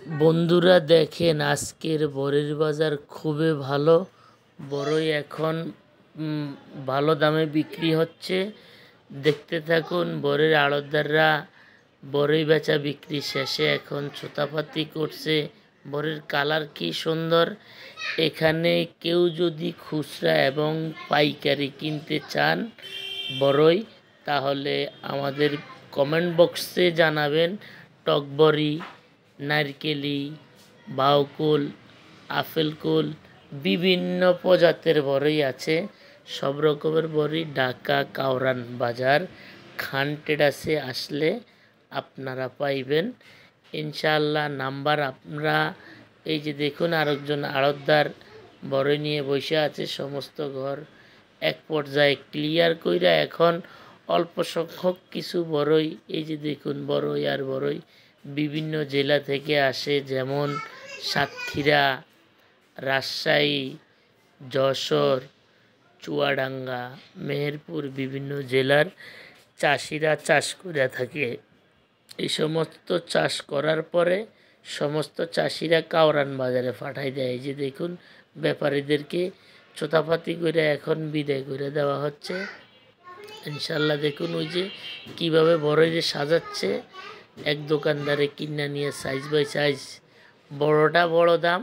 বন্ধুরা দেখেন আজকের বড়ির বাজার খুবই ভালো। বড়ই এখন ভালো দামে বিক্রি হচ্ছে। দেখতে থাকুন। বড়ির আড়তদাররা বড়ই বেচা বিক্রি শেষে এখন ছোটাপাতি করছে। বড়ির কালার কি সুন্দর। এখানে কেউ যদি খুচরা এবং পাইকারি কিনতে চান বড়ই, তাহলে আমাদের কমেন্ট বক্সে জানাবেন। টকবড়ি, নারকেলি, বাউকুল, আপেলকুল, বিভিন্ন প্রজাতির বড়ই আছে। সব রকমের বড়ি ঢাকা কাউরান বাজার খান ট্রেডার্সে আসলে আপনারা পাইবেন ইনশাআল্লাহ। নাম্বার আপনারা এই যে দেখুন, আরেকজন আড়তদার বড়ই নিয়ে বসে আছে। সমস্ত ঘর এক পর্যায়ে ক্লিয়ার কইরা এখন অল্প সংখ্যক কিছু বড়ই, এই যে দেখুন বড়ই আর বড়ই বিভিন্ন জেলা থেকে আসে, যেমন সাতক্ষীরা, রাজশাহী, যশোর, চুয়াডাঙ্গা, মেহেরপুর, বিভিন্ন জেলার চাষিরা চাষ করে থাকে। এই সমস্ত চাষ করার পরে সমস্ত চাষিরা কাউরান বাজারে পাঠাই দেয়। এই যে দেখুন ব্যাপারীদেরকে ছোটাপাতি করে এখন বিদায় করে দেওয়া হচ্ছে ইনশাল্লাহ। দেখুন ওই যে কীভাবে বড়ই যে সাজাচ্ছে, এক দোকানদারে কিনা নিয়ে সাইজ বাই সাইজ। বড়টা বড় দাম,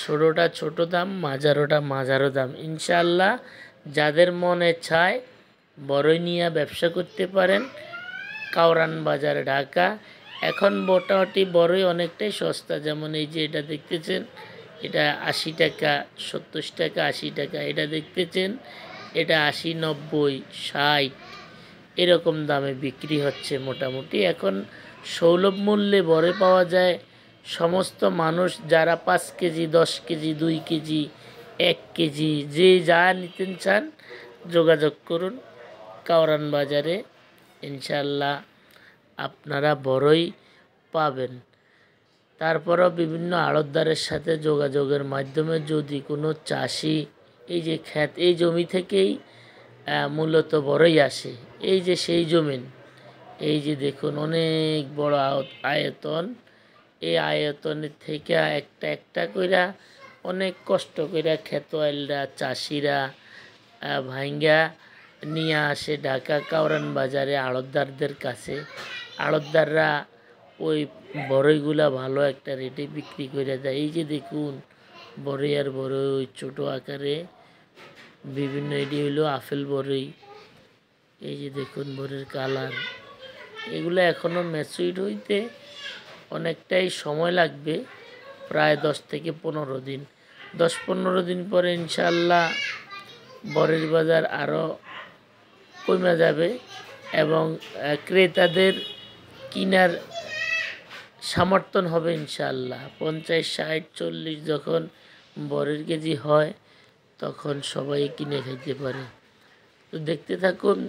ছোটোটা ছোট দাম, মাঝারোটা মাঝারো দাম। ইনশাল্লাহ যাদের মনে চায় বড়ই নিয়ে ব্যবসা করতে পারেন। কাউরান বাজার ঢাকা। এখন মোটামুটি বড়ই অনেকটাই সস্তা। যেমন এই যে এটা দেখতেছেন, এটা 80 টাকা, 70 টাকা, 80 টাকা। এটা দেখতেছেন, এটা 80, 90, 60 এরকম দামে বিক্রি হচ্ছে। মোটামুটি এখন সুলভ মূল্যে বড়ই পাওয়া যায়। সমস্ত মানুষ যারা 5 কেজি, 10 কেজি, 2 কেজি, 1 কেজি যে যা নিতে চান যোগাযোগ করুন কাউরান বাজারে। ইনশাল্লাহ আপনারা বড়ই পাবেন। তারপরেও বিভিন্ন আড়তদারের সাথে যোগাযোগের মাধ্যমে যদি কোনো চাষি, এই যে ক্ষেত, এই জমি থেকেই মূলত বড়ই আসে। এই যে সেই জমিন, এই যে দেখুন অনেক বড় আয়তন। এই আয়তনের থেকে একটা একটা কইরা অনেক কষ্ট কইরা খেতোয়ালরা, চাষিরা ভাঙ্গা নিয়ে আসে ঢাকা কাউরান বাজারে আড়তদারদের কাছে। আড়তদাররা ওই বড়ইগুলা ভালো একটা রেটে বিক্রি করে দেয়। এই যে দেখুন বড়ই আর বড়ই ওই ছোটো আকারে বিভিন্ন, এটি হলো আপেল বড়ই। এই যে দেখুন বড়ির কালার। এগুলো এখনও ম্যাচুইড হইতে অনেকটাই সময় লাগবে, প্রায় 10 থেকে 15 দিন। 10-15 দিন পরে ইনশাল্লাহ বড়ির বাজার আরও কমে যাবে এবং ক্রেতাদের কিনার সমর্থন হবে ইনশাল্লাহ। 50, 60, 40 যখন বড়ির কেজি হয় তখন সবাই কিনে খেতে পারে। তো দেখতে থাকুন